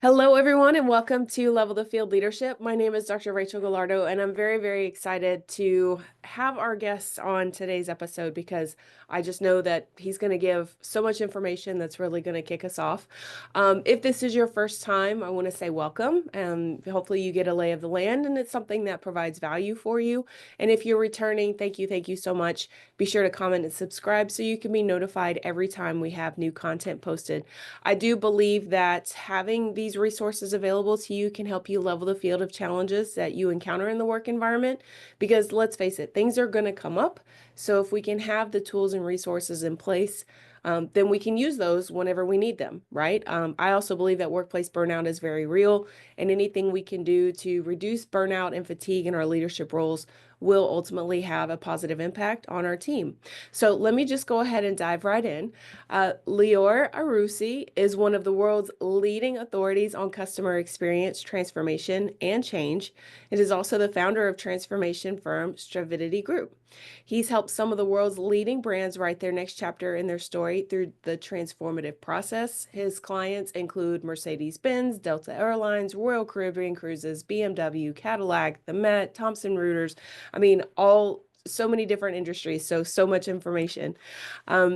Hello, everyone, and welcome to Level the Field Leadership. My name is Dr. Rachel Gallardo, and I'm very, very excited to have our guest on today's episode because I just know that he's going to give so much information that's really going to kick us off. If this is your first time, I want to say welcome, and hopefully you get a lay of the land, and it's something that provides value for you. And if you're returning, thank you so much. Be sure to comment and subscribe so you can be notified every time we have new content posted. I do believe that having these resources available to you can help you level the field of challenges that you encounter in the work environment. Because let's face it, things are going to come up. So if we can have the tools and resources in place, then we can use those whenever we need them, right? I also believe that workplace burnout is very real, and anything we can do to reduce burnout and fatigue in our leadership roles will ultimately have a positive impact on our team. So let me just go ahead and dive right in. Lior Arussy is one of the world's leading authorities on customer experience, transformation, and change. It is also the founder of transformation firm Strativity Group. He's helped some of the world's leading brands write their next chapter in their story through the transformative process. His clients include Mercedes-Benz, Delta Airlines, Royal Caribbean Cruises, BMW, Cadillac, the Met, Thomson Reuters. I mean, all so many different industries, so much information.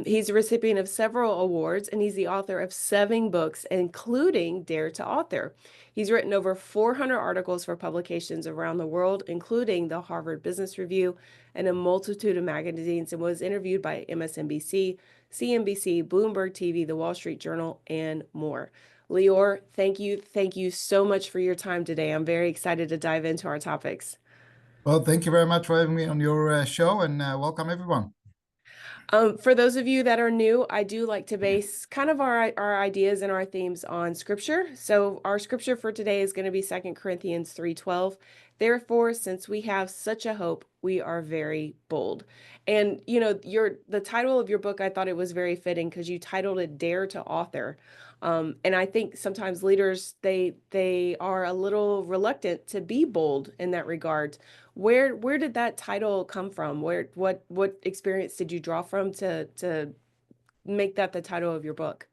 He's a recipient of several awards, and he's the author of 7 books, including Dare to Author. He's written over 400 articles for publications around the world, including the Harvard Business Review and a multitude of magazines, and was interviewed by MSNBC, CNBC, Bloomberg TV, The Wall Street Journal, and more. Lior, thank you. Thank you so much for your time today. I'm very excited to dive into our topics. Well, thank you very much for having me on your show, and welcome everyone. For those of you that are new, I do like to base kind of our ideas and our themes on scripture. So our scripture for today is going to be 2 Corinthians 3:12. Therefore, since we have such a hope, we are very bold. And the title of your book, I thought it was very fitting because you titled it Dare to Author. And I think sometimes leaders they are a little reluctant to be bold in that regard. Where did that title come from? What experience did you draw from to make that the title of your book?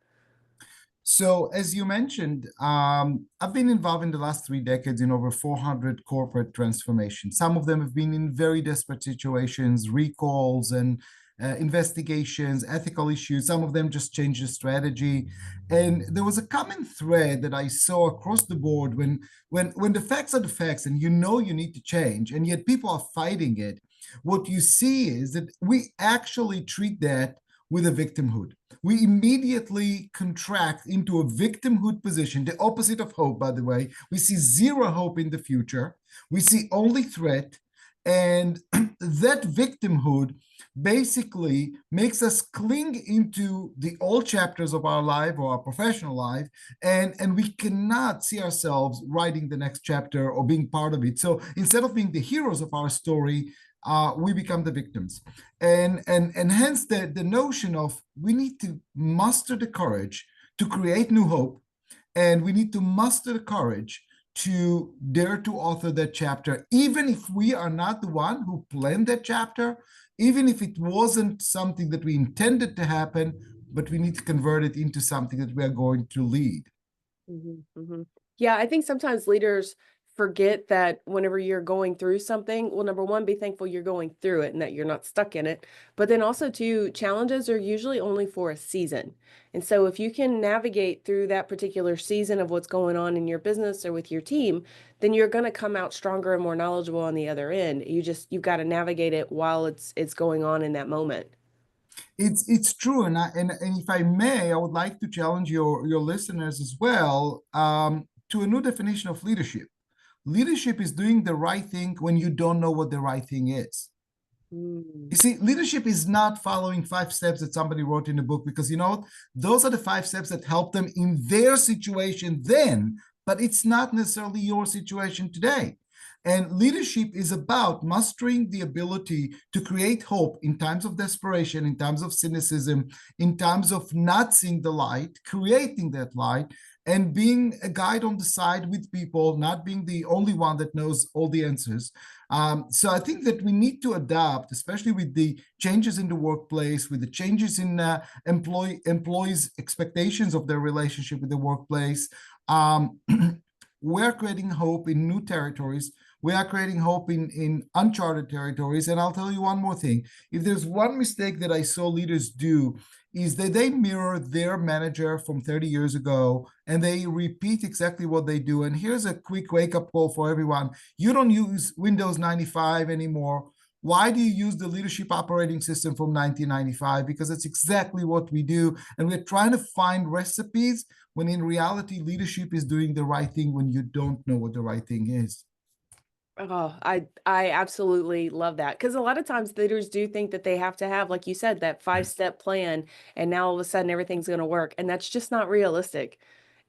So, as you mentioned, I've been involved in the last 3 decades in over 400 corporate transformations. Some of them have been in very desperate situations, recalls and investigations, ethical issues. Some of them just changed the strategy. And there was a common thread that I saw across the board when the facts are the facts and you need to change, and yet people are fighting it. What you see is that we actually treat that with a victimhood. We immediately contract into a victimhood position, the opposite of hope, by the way. We see zero hope in the future. We see only threat. And that victimhood basically makes us cling into the old chapters of our life or our professional life, and we cannot see ourselves writing the next chapter or being part of it. So instead of being the heroes of our story, we become the victims. And hence the notion of we need to muster the courage to create new hope, and we need to muster the courage to dare to author that chapter, even if we are not the one who planned that chapter, even if it wasn't something that we intended to happen, but we need to convert it into something that we are going to lead. Yeah, I think sometimes leaders forget that whenever you're going through something, well, number one, be thankful you're going through it and that you're not stuck in it. But then also, too, challenges are usually only for a season. And so if you can navigate through that particular season of what's going on in your business or with your team, then you're going to come out stronger and more knowledgeable on the other end. You've got to navigate it while it's going on in that moment. It's true, and if I may, I would like to challenge your listeners as well, to a new definition of leadership. Leadership is doing the right thing when you don't know what the right thing is. Mm. You see, leadership is not following 5 steps that somebody wrote in a book, because those are the 5 steps that help them in their situation then, but it's not necessarily your situation today. And leadership is about mastering the ability to create hope in times of desperation, in times of cynicism, in times of not seeing the light, creating that light, and being a guide on the side with people, not being the only one that knows all the answers. So I think that we need to adapt, especially with the changes in the workplace, with the changes in employees' expectations of their relationship with the workplace. Um, we're creating hope in new territories. We are creating hope in uncharted territories. And I'll tell you one more thing. If there's one mistake that I saw leaders do, is that they mirror their manager from 30 years ago and they repeat exactly what they do. And here's a quick wake-up call for everyone. You don't use Windows 95 anymore. Why do you use the leadership operating system from 1995? Because it's exactly what we do. And we're trying to find recipes when in reality, leadership is doing the right thing when you don't know what the right thing is. Oh, I absolutely love that because a lot of times leaders do think that they have to have, like you said, that 5-step plan, and now all of a sudden everything's gonna work, and that's just not realistic.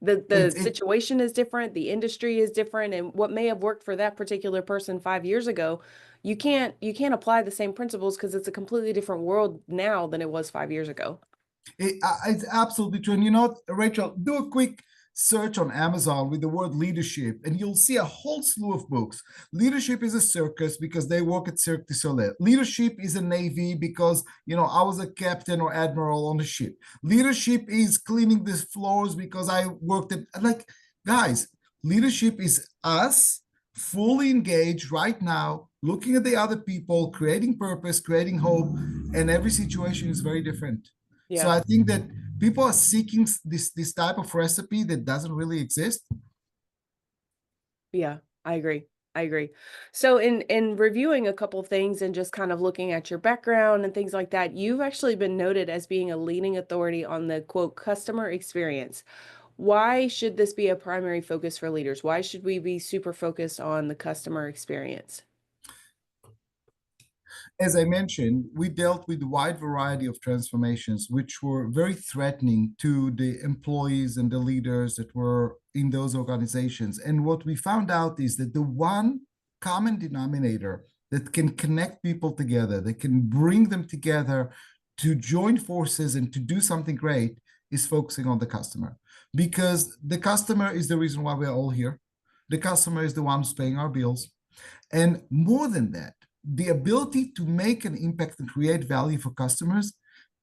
The It, it, situation is different, the industry is different, and what may have worked for that particular person 5 years ago, you can't apply the same principles because it's a completely different world now than it was 5 years ago. it's absolutely true. And you know, Rachel, do a quick search on Amazon with the word leadership, and you'll see a whole slew of books. Leadership is a circus because they work at Cirque du Soleil. Leadership is a navy because I was a captain or admiral on the ship. Leadership is cleaning the floors because I worked at like guys. Leadership is us fully engaged right now, looking at the other people, creating purpose, creating hope, and every situation is very different. So Yeah. I think that people are seeking this type of recipe that doesn't really exist. Yeah, I agree. I agree. So in reviewing a couple things and just kind of looking at your background and things like that, you've actually been noted as being a leading authority on the quote customer experience. Why should this be a primary focus for leaders? Why should we be super focused on the customer experience? As I mentioned, we dealt with a wide variety of transformations, which were very threatening to the employees and the leaders that were in those organizations. And what we found out is that the one common denominator that can connect people together, that can bring them together to join forces and to do something great is focusing on the customer. Because the customer is the reason why we're all here. The customer is the one who's paying our bills. And more than that, the ability to make an impact and create value for customers,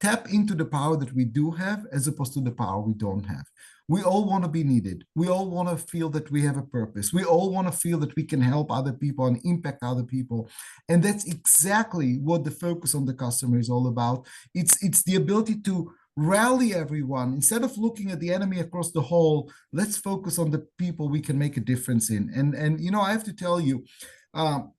tap into the power that we do have as opposed to the power we don't have. We all want to be needed. We all want to feel that we have a purpose. We all want to feel that we can help other people and impact other people. And that's exactly what the focus on the customer is all about. It's the ability to rally everyone. Instead of looking at the enemy across the hall, let's focus on the people we can make a difference in. And I have to tell you, um,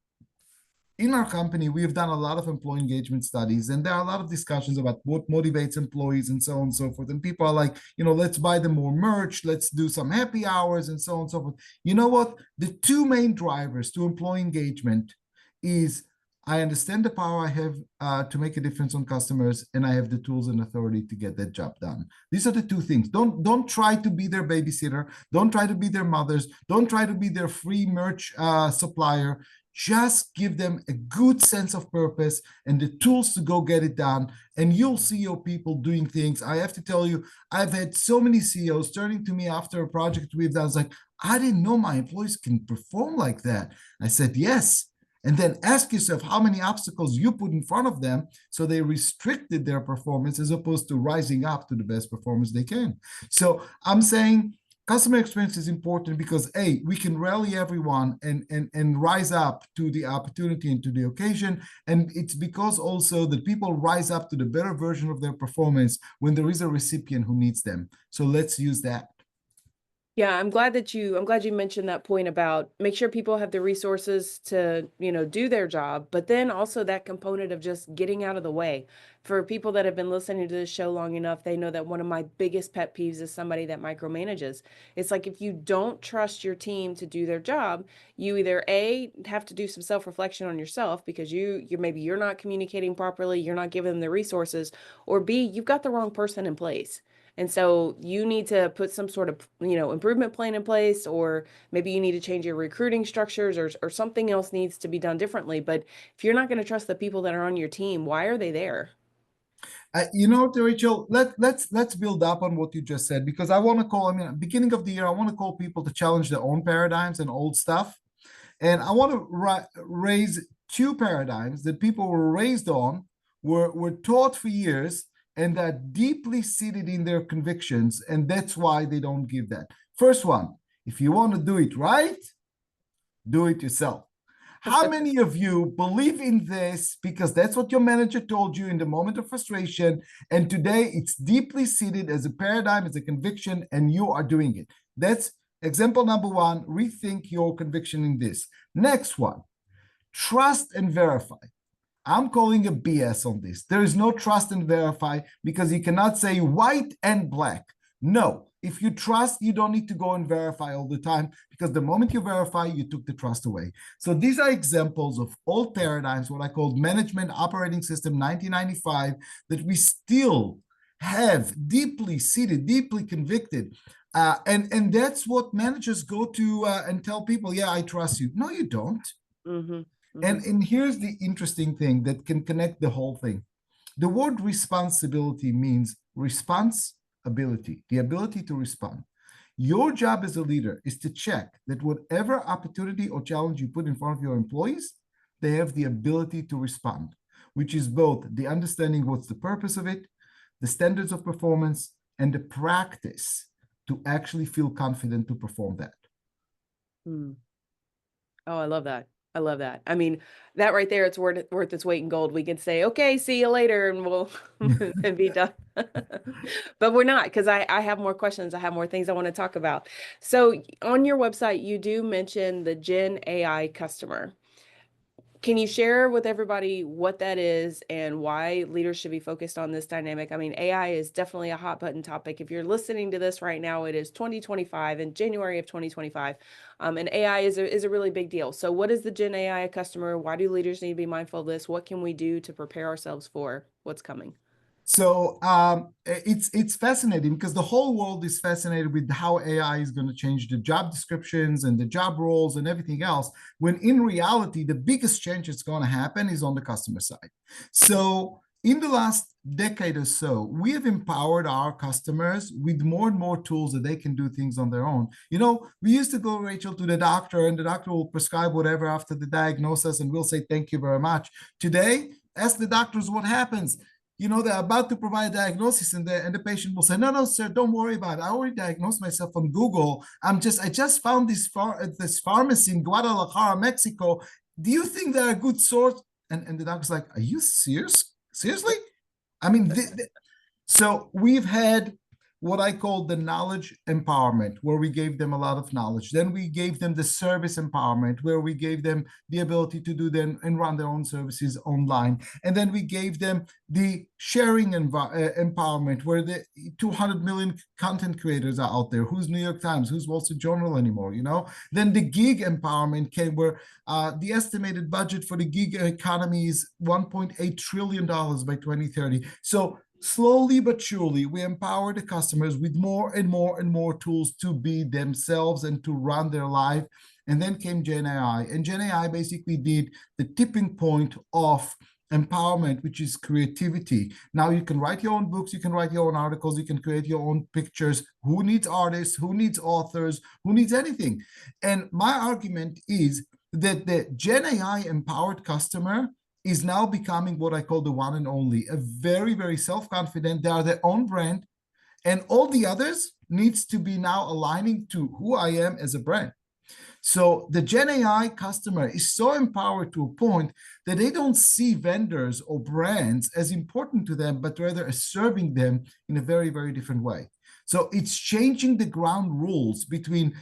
in our company, we have done a lot of employee engagement studies, and there are a lot of discussions about what motivates employees and so on and so forth. And people are like, let's buy them more merch, let's do some happy hours, and so on and so forth. You know what? The two main drivers to employee engagement is I understand the power I have to make a difference on customers, and I have the tools and authority to get that job done. These are the two things. Don't try to be their babysitter. Don't try to be their mothers. Don't try to be their free merch supplier. Just give them a good sense of purpose and the tools to go get it done, and you'll see your people doing things. I have to tell you, I've had so many CEOs turning to me after a project we've done. It's like, I didn't know my employees can perform like that. I said, yes. And then ask yourself how many obstacles you put in front of them so they restricted their performance as opposed to rising up to the best performance they can. So I'm saying customer experience is important because we can rally everyone and rise up to the opportunity and to the occasion. And it's because also that people rise up to the better version of their performance when there is a recipient who needs them. So let's use that. Yeah, I'm glad you mentioned that point about make sure people have the resources to, do their job, but then also that component of just getting out of the way. For people that have been listening to this show long enough, they know that one of my biggest pet peeves is somebody that micromanages. It's like if you don't trust your team to do their job, you either A, have to do some self-reflection on yourself because you're not communicating properly, you're not giving them the resources, or B, you've got the wrong person in place. And so you need to put some sort of, improvement plan in place, or maybe you need to change your recruiting structures, or something else needs to be done differently. But if you're not going to trust the people that are on your team, why are they there? Rachel, let's build up on what you just said, because I want to call. I mean, beginning of the year, I want to call people to challenge their own paradigms and old stuff, and I want to raise two paradigms that people were raised on, were taught for years, and are deeply seated in their convictions, and that's why they don't give that. First one: if you want to do it right, do it yourself. How many of you believe in this because that's what your manager told you in the moment of frustration, and today it's deeply seated as a paradigm, as a conviction, and you are doing it? That's example number one. Rethink your conviction in this. Next one: trust and verify. I'm calling a BS on this. There is no trust and verify, because you cannot say white and black. No, if you trust, you don't need to go and verify all the time, because the moment you verify, you took the trust away. So these are examples of old paradigms, what I call management operating system 1995, that we still have deeply seated, deeply convicted. And that's what managers go to and tell people, yeah, I trust you. No, you don't. Mm-hmm. Mm-hmm. And here's the interesting thing that can connect the whole thing. The word responsibility means response ability, the ability to respond. Your job as a leader is to check that whatever opportunity or challenge you put in front of your employees, they have the ability to respond, which is both the understanding what's the purpose of it, the standards of performance, and the practice to actually feel confident to perform that. Mm. Oh, I love that. I love that. I mean, that right there, it's worth its weight in gold. We could say, okay, see you later, and we'll and be done. But we're not, because I have more questions. I have more things I want to talk about. So on your website, you do mention the Gen AI customer. Can you share with everybody what that is and why leaders should be focused on this dynamic? I mean, AI is definitely a hot button topic. If you're listening to this right now, it is 2025, in January of 2025, and AI is a really big deal. So, what is the Gen AI customer? Why do leaders need to be mindful of this? What can we do to prepare ourselves for what's coming? So it's fascinating, because the whole world is fascinated with how AI is going to change the job descriptions and the job roles and everything else, when in reality, the biggest change that's going to happen is on the customer side. So in the last decade or so, we have empowered our customers with more and more tools that they can do things on their own. We used to go, Rachel, to the doctor, and the doctor will prescribe whatever after the diagnosis, and we'll say, thank you very much. Today, ask the doctors what happens. They're about to provide a diagnosis, and the patient will say, no, no, sir, don't worry about it. I already diagnosed myself on Google. I just found this pharmacy in Guadalajara, Mexico. Do you think they're a good source? And the doctor's like, are you serious? Seriously? I mean, so we've had what I call the knowledge empowerment, where we gave them a lot of knowledge. Then we gave them the service empowerment, where we gave them the ability to do them and run their own services online. And then we gave them the sharing empowerment, where the 200 million content creators are out there. Who's New York Times? Who's Wall Street Journal anymore? Then the gig empowerment came, where the estimated budget for the gig economy is $1.8 trillion by 2030. So slowly but surely, we empower the customers with more and more and more tools to be themselves and to run their life. And then came Gen AI. And Gen AI basically did the tipping point of empowerment, which is creativity. Now you can write your own books, you can write your own articles, you can create your own pictures. Who needs artists? Who needs authors? Who needs anything? And my argument is that the Gen AI empowered customer is now becoming what I call the one and only, a very, very self-confident. They are their own brand, and all the others needs to be now aligning to who I am as a brand. So the Gen AI customer is so empowered to a point that they don't see vendors or brands as important to them, but rather as serving them in a very, very different way. So it's changing the ground rules between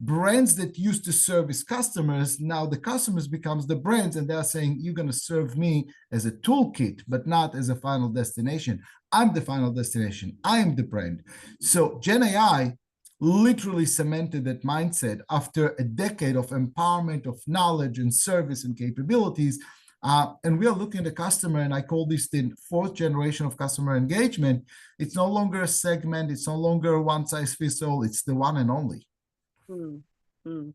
brands that used to service customers. Now the customers becomes the brands, and they're saying, you're going to serve me as a toolkit, but not as a final destination. I'm the final destination. I am the brand. So Gen AI literally cemented that mindset after a decade of empowerment, of knowledge and service and capabilities. And we are looking at the customer, and I call this the fourth generation of customer engagement. It's no longer a segment. It's no longer a one size fits all. It's the one and only. Hmm. Hmm.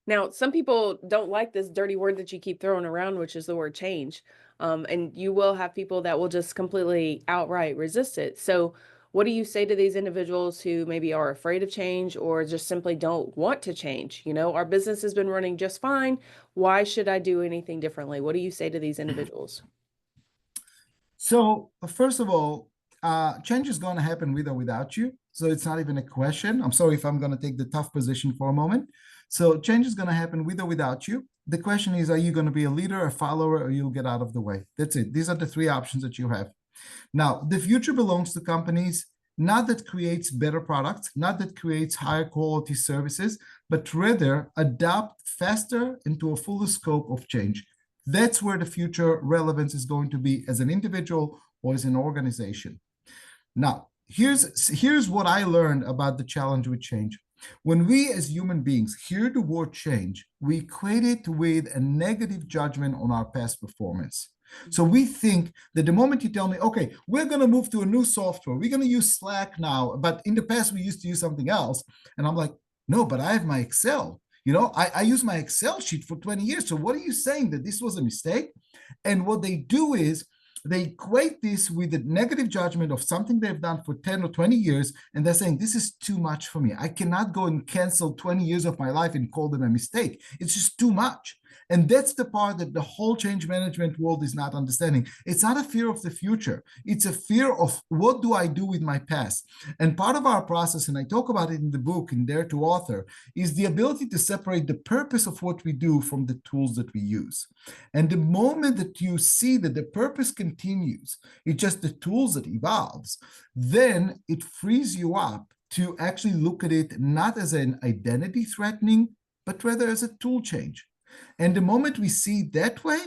Now, some people don't like this dirty word that you keep throwing around, which is the word change. And you will have people that will just completely outright resist it. So, what do you say to these individuals who maybe are afraid of change or just simply don't want to change? You know, our business has been running just fine. Why should I do anything differently? What do you say to these individuals? So, first of all, change is going to happen with or without you. So it's not even a question. I'm sorry if I'm going to take the tough position for a moment. So change is going to happen with or without you. The question is, are you going to be a leader, a follower, or you'll get out of the way? That's it. These are the three options that you have. Now, the future belongs to companies not that creates better products, not that creates higher quality services, but rather adapt faster into a fuller scope of change. That's where the future relevance is going to be as an individual or as an organization. Now, here's what I learned about the challenge with change. When we as human beings hear the word change, we equate it with a negative judgment on our past performance. So we think that the moment you tell me, okay, we're going to move to a new software, we're going to use Slack now, but in the past we used to use something else. And I'm like, no, but I have my Excel. I use my Excel sheet for 20 years. So what are you saying, that this was a mistake? And what they do is they equate this with the negative judgment of something they've done for 10 or 20 years, and they're saying, this is too much for me. I cannot go and cancel 20 years of my life and call them a mistake. It's just too much. And that's the part that the whole change management world is not understanding. It's not a fear of the future. It's a fear of, what do I do with my past? And part of our process, and I talk about it in the book, in Dare to Author, is the ability to separate the purpose of what we do from the tools that we use. And the moment that you see that the purpose continues, it's just the tools that evolves, then it frees you up to actually look at it not as an identity threatening, but rather as a tool change. And the moment we see it that way,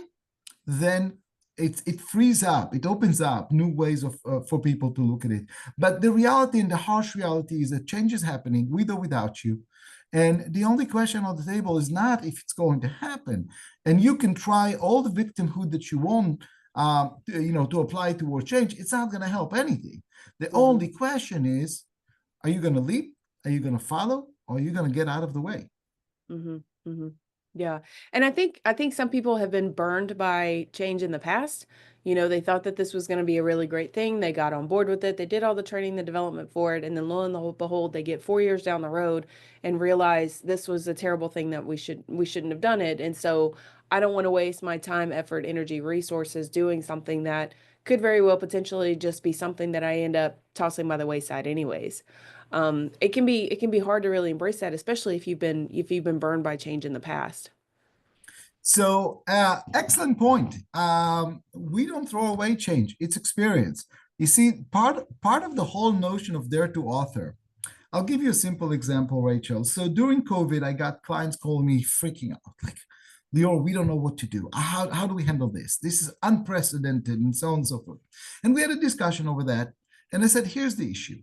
then it frees up, it opens up new ways of for people to look at it. But the reality, and the harsh reality, is that change is happening with or without you. And the only question on the table is not if it's going to happen. And you can try all the victimhood that you want, to apply toward change. It's not going to help anything. The Mm-hmm. only question is, are you going to leap? Are you going to follow? Or are you going to get out of the way? Mhm, mhm. Yeah, and I think some people have been burned by change in the past. You know, they thought that this was gonna be a really great thing. They got on board with it. They did all the training, the development for it, and then lo and behold, they get 4 years down the road and realize this was a terrible thing that we shouldn't have done it. And so I don't want to waste my time, effort, energy, resources doing something that could very well potentially just be something that I end up tossing by the wayside anyways. It can be hard to really embrace that, especially if you've been burned by change in the past. So, excellent point. We don't throw away change; it's experience. You see, part of the whole notion of dare to author. I'll give you a simple example, Rachel. So during COVID, I got clients calling me freaking out, like, Lior, we don't know what to do. How do we handle this? This is unprecedented, and so on and so forth. And we had a discussion over that. And I said, here's the issue.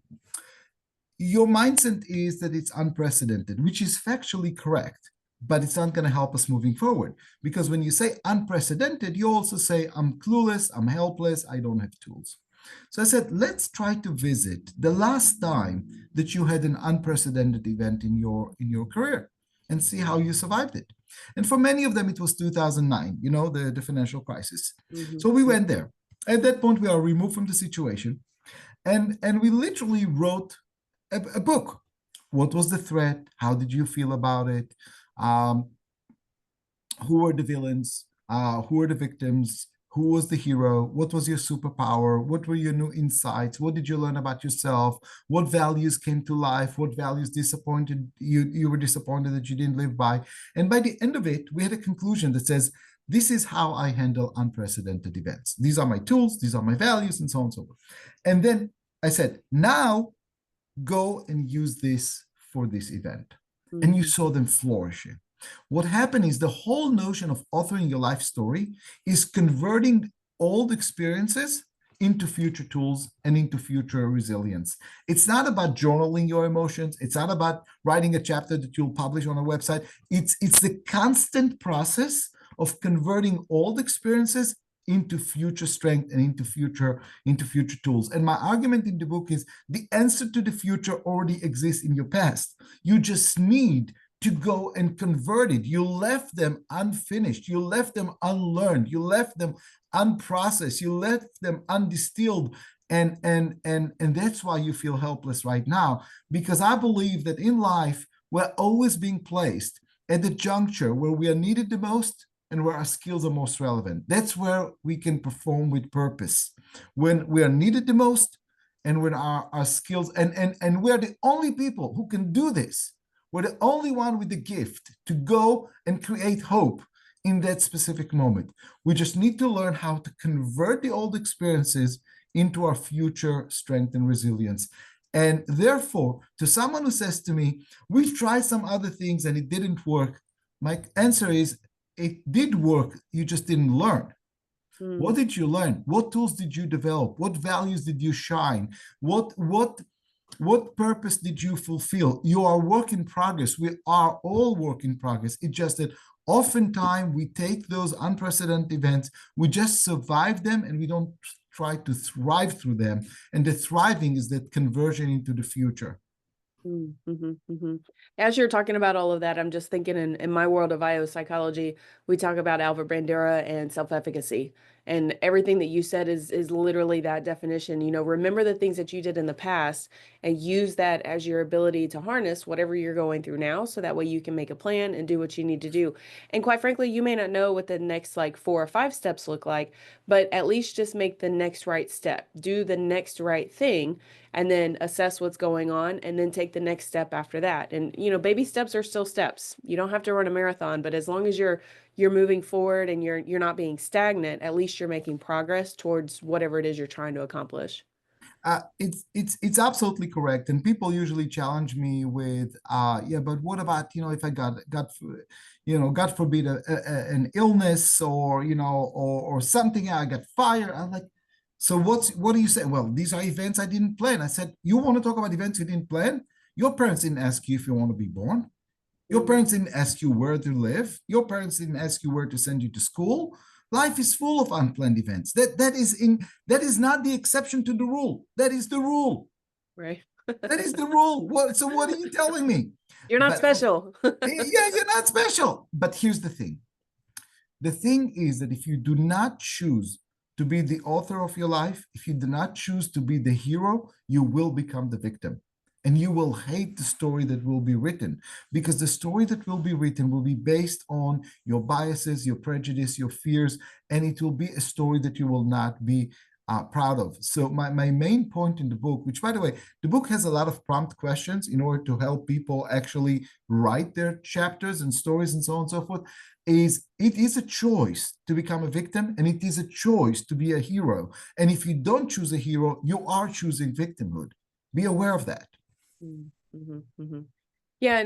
Your mindset is that it's unprecedented, which is factually correct, but it's not going to help us moving forward. Because when you say unprecedented, you also say, I'm clueless, I'm helpless, I don't have tools. So I said, let's try to visit the last time that you had an unprecedented event in your career and see how you survived it. And for many of them, it was 2009, the financial crisis. Mhm, So we mm, went there. At that point, we are removed from the situation. And we literally wrote a book. What was the threat? How did you feel about it? Um, who were the villains? Who were the victims? Who was the hero? What was your superpower? What were your new insights? What did you learn about yourself? What values came to life? What values disappointed you were disappointed that you didn't live by? And by the end of it, we had a conclusion that says, this is how I handle unprecedented events. These are my tools, these are my values, and so on and so forth. And then I said, now go and use this for this event. And you mhm, saw them flourishing. What happened is the whole notion of authoring your life story is converting old experiences into future tools and into future resilience. It's not about journaling your emotions. It's not about writing a chapter that you'll publish on a website. It's the constant process of converting old experiences into future strength and into future tools. And my argument in the book is the answer to the future already exists in your past. You just need to go and convert it. You left them unfinished. You left them unlearned. You left them unprocessed. You left them undistilled. And that's why you feel helpless right now. Because I believe that in life, we're always being placed at the juncture where we are needed the most and where our skills are most relevant. That's where we can perform with purpose. When we are needed the most and when our skills, and we're the only people who can do this. We're the only one with the gift to go and create hope in that specific moment. We just need to learn how to convert the old experiences into our future strength and resilience. And therefore, to someone who says to me, we've tried some other things and it didn't work, my answer is, it did work, you just didn't learn. What did you learn? What tools did you develop? What values did you shine? What purpose did you fulfill? You are work in progress. We are all work in progress. It's just that oftentimes we take those unprecedented events, we just survive them, and we don't try to thrive through them. And the thriving is that conversion into the future. Mm-hmm, mm-hmm. As you're talking about all of that, I'm just thinking in my world of IO psychology, we talk about Albert Bandura and self-efficacy. And everything that you said is literally that definition. You know, remember the things that you did in the past and use that as your ability to harness whatever you're going through now. So that way you can make a plan and do what you need to do. And quite frankly, you may not know what the next like 4 or 5 steps look like, but at least just make the next right step, do the next right thing, and then assess what's going on and then take the next step after that. And you know, baby steps are still steps. You don't have to run a marathon, but as long as you're moving forward and you're not being stagnant, at least you're making progress towards whatever it is you're trying to accomplish. It's absolutely correct, and people usually challenge me with, yeah, but what about if I God forbid an illness or or something, I got fired. I'm like, so what do you say? Well, these are events I didn't plan. I said, you want to talk about events you didn't plan? Your parents didn't ask you if you want to be born. Your Mm, parents didn't ask you where to live. Your parents didn't ask you where to send you to school. Life is full of unplanned events. That is not the exception to the rule. That is the rule. right. That is the rule. So what are you telling me? You're not But special. yeah, you're not special. But here's the thing. The thing is that if you do not choose to be the author of your life, if you do not choose to be the hero, you will become the victim. And you will hate the story that will be written, because the story that will be written will be based on your biases, your prejudice, your fears, and it will be a story that you will not be proud of. So my main point in the book, which by the way, the book has a lot of prompt questions in order to help people actually write their chapters and stories and so on and so forth, is it is a choice to become a victim and it is a choice to be a hero. And if you don't choose a hero, you are choosing victimhood. Be aware of that. Mm-hmm, mm-hmm. Yeah,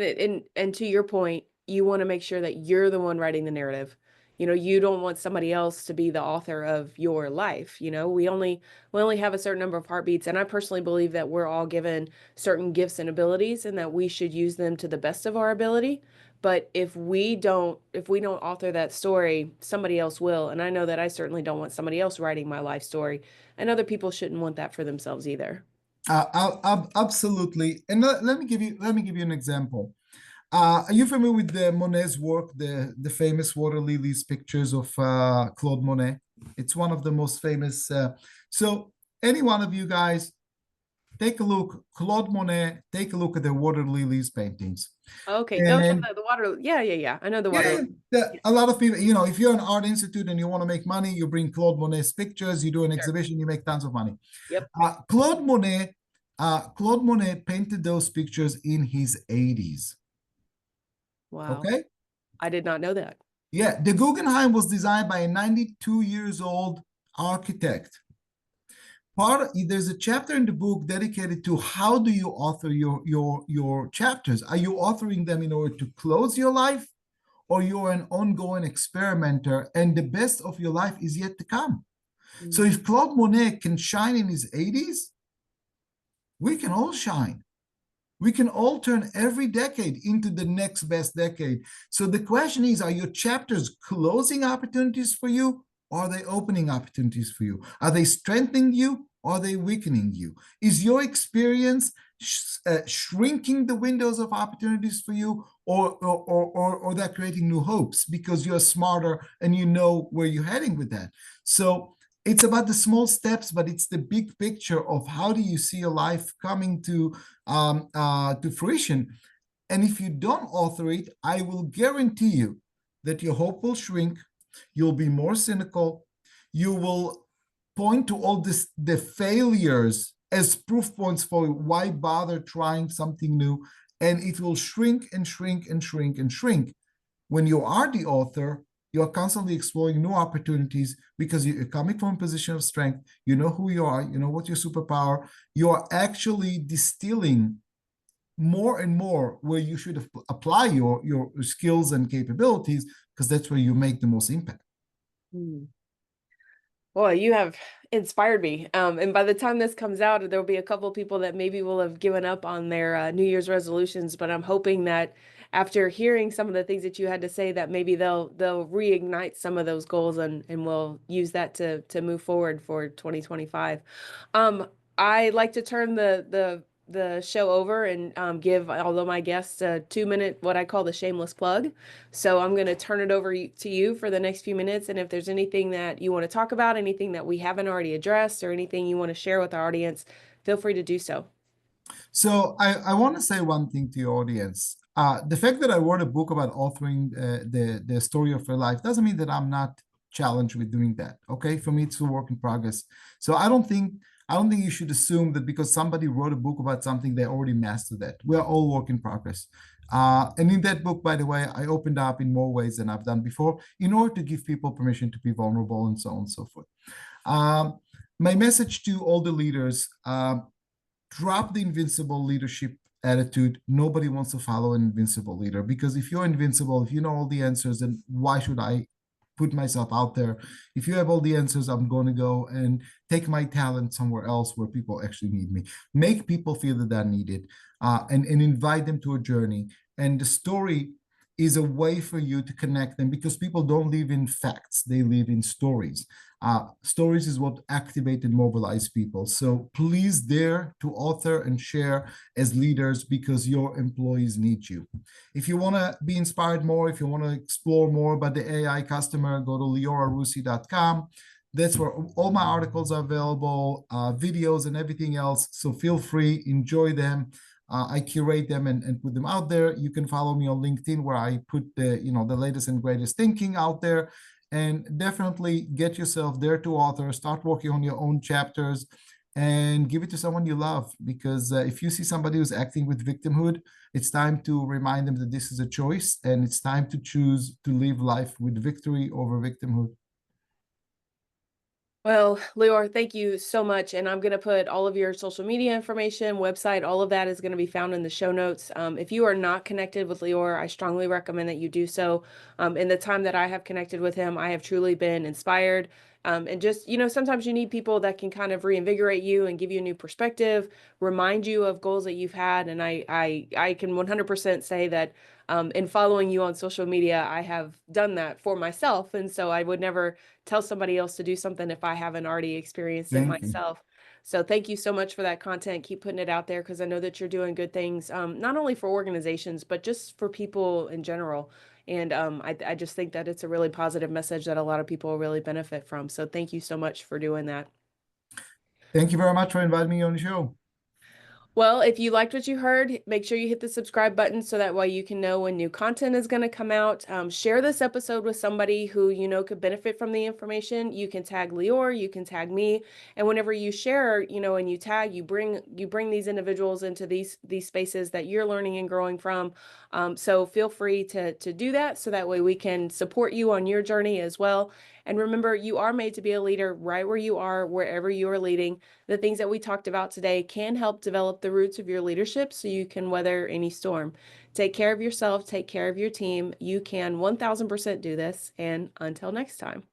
and to your point, you want to make sure that you're the one writing the narrative. You know, you don't want somebody else to be the author of your life. You know, we only have a certain number of heartbeats, and I personally believe that we're all given certain gifts and abilities and that we should use them to the best of our ability. But if we don't author that story, somebody else will. And I know that I certainly don't want somebody else writing my life story, and other people shouldn't want that for themselves either. Absolutely. And let me give you an example. Are you familiar with the Monet's work, the famous water lilies pictures of Claude Monet? It's one of the most famous. So any one of you guys, take a look, Claude Monet, take a look at the water lilies paintings. Okay. Oh yeah, And the water. Yeah, yeah, yeah. I know the water. yeah, Yeah, a lot of people, if you're an art institute and you want to make money, you bring Claude Monet's pictures, you do an sure. exhibition, you make tons of money. Yep. Claude Monet painted those pictures in his 80s. Wow. Okay? I did not know that. Yeah, the Guggenheim was designed by a 92 years old architect. There's a chapter in the book dedicated to how do you author your chapters? Are you authoring them in order to close your life, or you're an ongoing experimenter and the best of your life is yet to come? So Mm, if Claude Monet can shine in his 80s, we can all shine. We can all turn every decade into the next best decade. So the question is, are your chapters closing opportunities for you? Or are they opening opportunities for you? Are they strengthening you? Or are they weakening you? Is your experience shrinking the windows of opportunities for you, or they're creating new hopes because you're smarter and you know where you're heading with that? So it's about the small steps, but it's the big picture of how do you see your life coming to fruition. And if you don't author it, I will guarantee you that your hope will shrink. You'll be more cynical. You will point to all the failures as proof points for why bother trying something new, and it will shrink and shrink and shrink and shrink. When you are the author, you're constantly exploring new opportunities because you're coming from a position of strength. You know who you are, you know what your superpower. You are actually distilling more and more where you should apply your skills and capabilities, because that's where you make the most impact. Mm. Well, you have inspired me. And by the time this comes out, there'll be a couple people that maybe will have given up on their New Year's resolutions. But I'm hoping that after hearing some of the things that you had to say, that maybe they'll reignite some of those goals and we'll use that to move forward for 2025. Um, I like to turn the show over and give all of my guests a 2 minute what I call the shameless plug. So I'm going to turn it over to you for the next few minutes. And if there's anything that you want to talk about, anything that we haven't already addressed, or anything you want to share with our audience, feel free to do so. So I want to say one thing to your audience. The fact that I wrote a book about authoring the story of your life doesn't mean that I'm not challenged with doing that. Okay, for me, it's a work in progress. So I don't think you should assume that because somebody wrote a book about something, they already mastered that. We are all work in progress. And in that book, by the way, I opened up in more ways than I've done before in order to give people permission to be vulnerable and so on and so forth. Um, my message to all the leaders: drop the invincible leadership attitude. Nobody wants to follow an invincible leader, because if you're invincible, if you know all the answers, then why should I put myself out there? If you have all the answers, I'm going to go and take my talent somewhere else where people actually need me. Make people feel that they're needed, and invite them to a journey. And the story is a way for you to connect them, because people don't live in facts, they live in stories. Stories is what activate and mobilize people. So please dare to author and share as leaders, because your employees need you. If you want to be inspired more, if you want to explore more about the AI customer, go to liorarussy.com. That's where all my articles are available, videos and everything else. So feel free, enjoy them. I curate them and put them out there. You can follow me on LinkedIn, where I put the latest and greatest thinking out there. And definitely get yourself there to author, start working on your own chapters, and give it to someone you love. Because if you see somebody who's acting with victimhood, it's time to remind them that this is a choice, and it's time to choose to live life with victory over victimhood. Well, Lior, thank you so much. And I'm going to put all of your social media information, website, all of that is going to be found in the show notes. If you are not connected with Lior, I strongly recommend that you do so. In the time that I have connected with him, I have truly been inspired. And just, sometimes you need people that can kind of reinvigorate you and give you a new perspective, remind you of goals that you've had. And I can 100% say that in following you on social media, I have done that for myself. And so I would never tell somebody else to do something if I haven't already experienced it Thank you. myself. So thank you so much for that content. Keep putting it out there, because I know that you're doing good things, not only for organizations, but just for people in general. And I just think that it's a really positive message that a lot of people will really benefit from. So thank you so much for doing that. Thank you very much for inviting me on the show. Well, if you liked what you heard, make sure you hit the subscribe button so that way you can know when new content is going to come out. Share this episode with somebody who you know could benefit from the information. You can tag Lior, you can tag me, and whenever you share, and you tag, you bring these individuals into these spaces that you're learning and growing from. So feel free to do that, so that way we can support you on your journey as well. And remember, you are made to be a leader right where you are, wherever you are leading. The things that we talked about today can help develop the roots of your leadership so you can weather any storm. Take care of yourself, take care of your team. You can 1000% do this. And until next time.